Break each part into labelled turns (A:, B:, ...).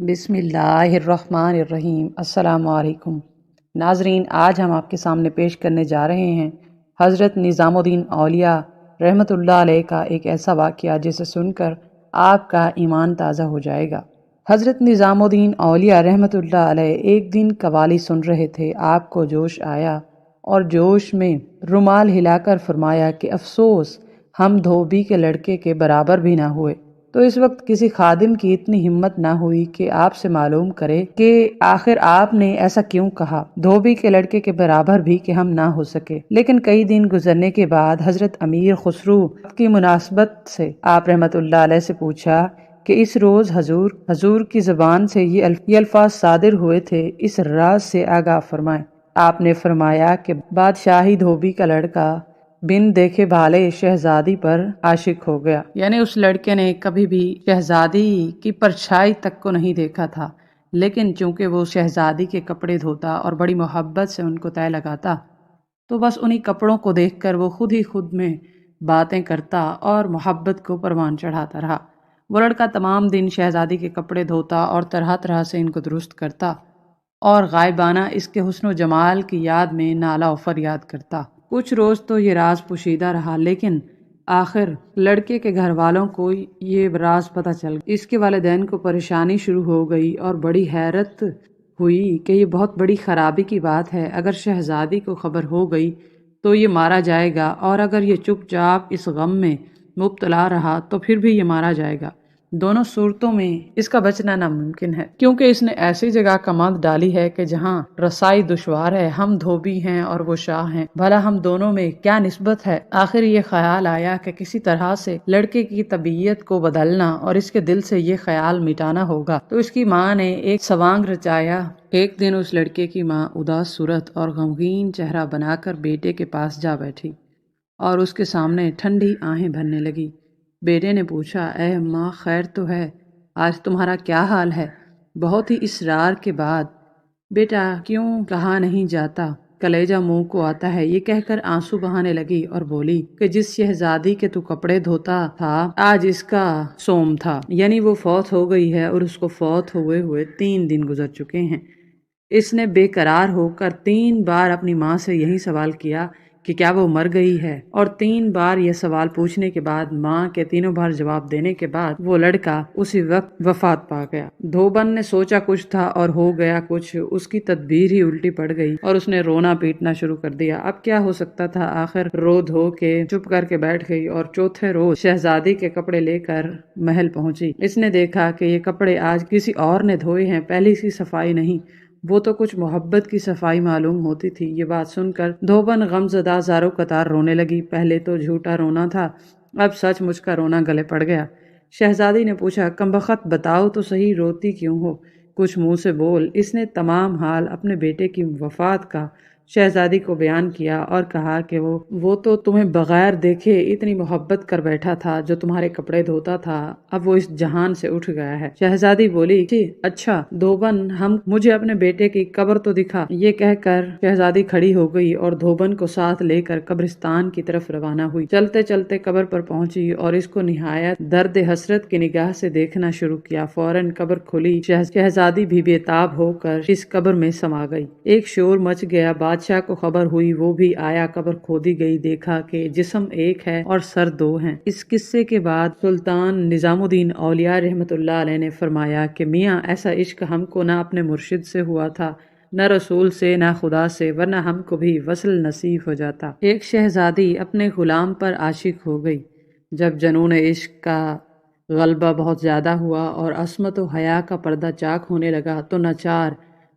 A: بسم اللہ الرحمن الرحیم۔ السلام علیکم ناظرین، آج ہم آپ کے سامنے پیش کرنے جا رہے ہیں حضرت نظام الدین اولیاء رحمۃ اللہ علیہ کا ایک ایسا واقعہ جسے سن کر آپ کا ایمان تازہ ہو جائے گا۔ حضرت نظام الدین اولیاء رحمۃ اللہ علیہ ایک دن قوالی سن رہے تھے۔ آپ کو جوش آیا اور جوش میں رومال ہلا کر فرمایا کہ افسوس، ہم دھوبی کے لڑکے کے برابر بھی نہ ہوئے۔ تو اس وقت کسی خادم کی اتنی ہمت نہ ہوئی کہ آپ سے معلوم کرے کہ آخر آپ نے ایسا کیوں کہا، دھوبی کے لڑکے کے برابر بھی کہ ہم نہ ہو سکے۔ لیکن کئی دن گزرنے کے بعد حضرت امیر خسرو کی مناسبت سے آپ رحمت اللہ علیہ سے پوچھا کہ اس روز حضور کی زبان سے یہ الفاظ صادر ہوئے تھے، اس راز سے آگاہ فرمائیں۔ آپ نے فرمایا کہ بادشاہی دھوبی کا لڑکا بن دیکھے بھالے شہزادی پر عاشق ہو گیا، یعنی اس لڑکے نے کبھی بھی شہزادی کی پرچھائی تک کو نہیں دیکھا تھا، لیکن چونکہ وہ شہزادی کے کپڑے دھوتا اور بڑی محبت سے ان کو تہہ لگاتا، تو بس انہی کپڑوں کو دیکھ کر وہ خود میں باتیں کرتا اور محبت کو پروان چڑھاتا رہا۔ وہ لڑکا تمام دن شہزادی کے کپڑے دھوتا اور طرح طرح سے ان کو درست کرتا اور غائبانہ اس کے حسن و جمال کی یاد میں نالہ و فریاد کرتا۔ کچھ روز تو یہ راز پوشیدہ رہا، لیکن آخر لڑکے کے گھر والوں کو یہ راز پتہ چل گیا۔ اس کے والدین کو پریشانی شروع ہو گئی اور بڑی حیرت ہوئی کہ یہ بہت بڑی خرابی کی بات ہے۔ اگر شہزادی کو خبر ہو گئی تو یہ مارا جائے گا، اور اگر یہ چپ چاپ اس غم میں مبتلا رہا تو پھر بھی یہ مارا جائے گا۔ دونوں صورتوں میں اس کا بچنا ناممکن ہے، کیونکہ اس نے ایسی جگہ کمند ڈالی ہے کہ جہاں رسائی دشوار ہے۔ ہم دھوبی ہیں اور وہ شاہ ہیں، بھلا ہم دونوں میں کیا نسبت ہے؟ آخر یہ خیال آیا کہ کسی طرح سے لڑکے کی طبیعت کو بدلنا اور اس کے دل سے یہ خیال مٹانا ہوگا۔ تو اس کی ماں نے ایک سوانگ رچایا۔ ایک دن اس لڑکے کی ماں اداس صورت اور غمگین چہرہ بنا کر بیٹے کے پاس جا بیٹھی اور اس کے سامنے ٹھنڈی آہیں بھرنے لگی۔ بیٹے نے پوچھا، اے ماں، خیر تو ہے؟ آج تمہارا کیا حال ہے؟ بہت ہی اصرار کے بعد، بیٹا کیوں کہا نہیں جاتا، کلیجہ منہ کو آتا ہے، یہ کہہ کر آنسو بہانے لگی اور بولی کہ جس شہزادی کے تو کپڑے دھوتا تھا آج اس کا سوم تھا، یعنی وہ فوت ہو گئی ہے، اور اس کو فوت ہوئے 3 دن گزر چکے ہیں۔ اس نے بے قرار ہو کر 3 بار اپنی ماں سے یہی سوال کیا کہ کیا وہ مر گئی ہے، اور 3 بار یہ سوال پوچھنے کے بعد ماں کے تینوں بار جواب دینے کے بعد وہ لڑکا اسی وقت وفات پا گیا۔ دھوبن نے سوچا کچھ تھا اور ہو گیا کچھ، اس کی تدبیر ہی الٹی پڑ گئی اور اس نے رونا پیٹنا شروع کر دیا۔ اب کیا ہو سکتا تھا؟ آخر رو دھو کے چپ کر کے بیٹھ گئی اور چوتھے روز شہزادی کے کپڑے لے کر محل پہنچی۔ اس نے دیکھا کہ یہ کپڑے آج کسی اور نے دھوئے ہیں، پہلی سی صفائی نہیں، وہ تو کچھ محبت کی صفائی معلوم ہوتی تھی۔ یہ بات سن کر دھوبن غمزدہ زاروں قطار رونے لگی۔ پہلے تو جھوٹا رونا تھا، اب سچ مچ کا رونا گلے پڑ گیا۔ شہزادی نے پوچھا، کمبخت بتاؤ تو صحیح، روتی کیوں ہو؟ کچھ منہ سے بول۔ اس نے تمام حال اپنے بیٹے کی وفات کا شہزادی کو بیان کیا اور کہا کہ وہ تو تمہیں بغیر دیکھے اتنی محبت کر بیٹھا تھا، جو تمہارے کپڑے دھوتا تھا، اب وہ اس جہان سے اٹھ گیا ہے۔ شہزادی بولی، اچھا دھوبن، مجھے اپنے بیٹے کی قبر تو دکھا۔ یہ کہہ کر شہزادی کھڑی ہو گئی اور دھوبن کو ساتھ لے کر قبرستان کی طرف روانہ ہوئی۔ چلتے چلتے قبر پر پہنچی اور اس کو نہایت درد حسرت کی نگاہ سے دیکھنا شروع کیا۔ فوراً قبر کھلی، شہزادی بھی بے تاب ہو کر اس قبر میں سما گئی۔ ایک شور مچ گیا، بادشاہ کو خبر ہوئی، وہ بھی آیا، قبر کھودی گئی، دیکھا کہ جسم ایک ہے اور سر 2 ہیں۔ اس قصے کے بعد سلطان نظام الدین اولیاء رحمۃ اللہ علیہ نے فرمایا کہ میاں، ایسا عشق ہم کو نہ اپنے مرشد سے ہوا تھا، نہ رسول سے، نہ خدا سے، ورنہ ہم کو بھی وصل نصیب ہو جاتا۔ ایک شہزادی اپنے غلام پر عاشق ہو گئی۔ جب جنون عشق کا غلبہ بہت زیادہ ہوا اور عصمت و حیا کا پردہ چاک ہونے لگا تو ناچار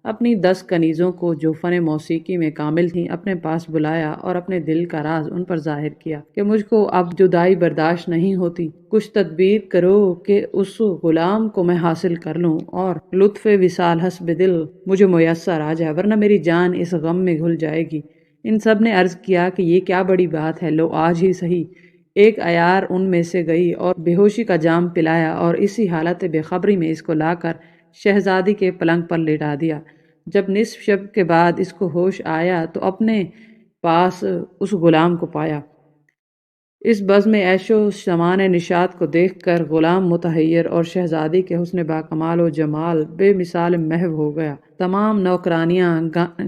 A: اپنی 10 کنیزوں کو جو فن موسیقی میں کامل تھیں اپنے پاس بلایا اور اپنے دل کا راز ان پر ظاہر کیا کہ مجھ کو اب جدائی برداشت نہیں ہوتی، کچھ تدبیر کرو کہ اس غلام کو میں حاصل کر لوں اور لطف وصال حسب دل مجھے میسر آ جائے، ورنہ میری جان اس غم میں گھل جائے گی۔ ان سب نے عرض کیا کہ یہ کیا بڑی بات ہے، لو آج ہی صحیح۔ ایک عیار ان میں سے گئی اور بے ہوشی کا جام پلایا اور اسی حالت بے خبری میں اس کو لا کر شہزادی کے پلنگ پر لٹا دیا۔ جب نصف شب کے بعد اس کو ہوش آیا تو اپنے پاس اس غلام کو پایا۔ اس بزم عیش و سمان نشاط کو دیکھ کر غلام متحیر اور شہزادی کے حسن باکمال و جمال بے مثال محو ہو گیا۔ تمام نوکرانیاں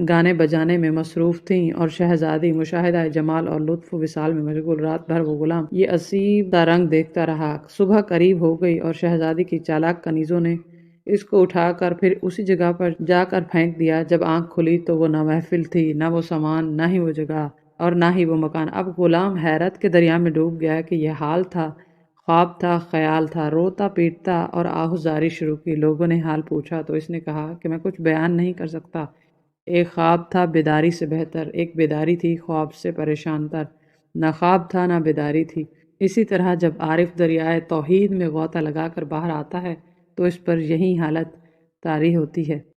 A: گانے بجانے میں مصروف تھیں اور شہزادی مشاہدہ جمال اور لطف و وصال میں مشغول۔ رات بھر وہ غلام یہ عصیب سا رنگ دیکھتا رہا۔ صبح قریب ہو گئی اور شہزادی کی چالاک کنیزوں نے اس کو اٹھا کر پھر اسی جگہ پر جا کر پھینک دیا۔ جب آنکھ کھلی تو وہ نہ محفل تھی، نہ وہ سامان، نہ ہی وہ جگہ اور نہ ہی وہ مکان۔ اب غلام حیرت کے دریا میں ڈوب گیا کہ یہ حال تھا، خواب تھا، خیال تھا۔ روتا پیٹتا اور آہوزاری شروع کی۔ لوگوں نے حال پوچھا تو اس نے کہا کہ میں کچھ بیان نہیں کر سکتا۔ ایک خواب تھا بیداری سے بہتر، ایک بیداری تھی خواب سے پریشان تر۔ نہ خواب تھا نہ بیداری تھی۔ اسی طرح جب عارف دریائے توحید میں غوطہ لگا کر باہر آتا ہے تو اس پر یہی حالت طاری ہوتی ہے۔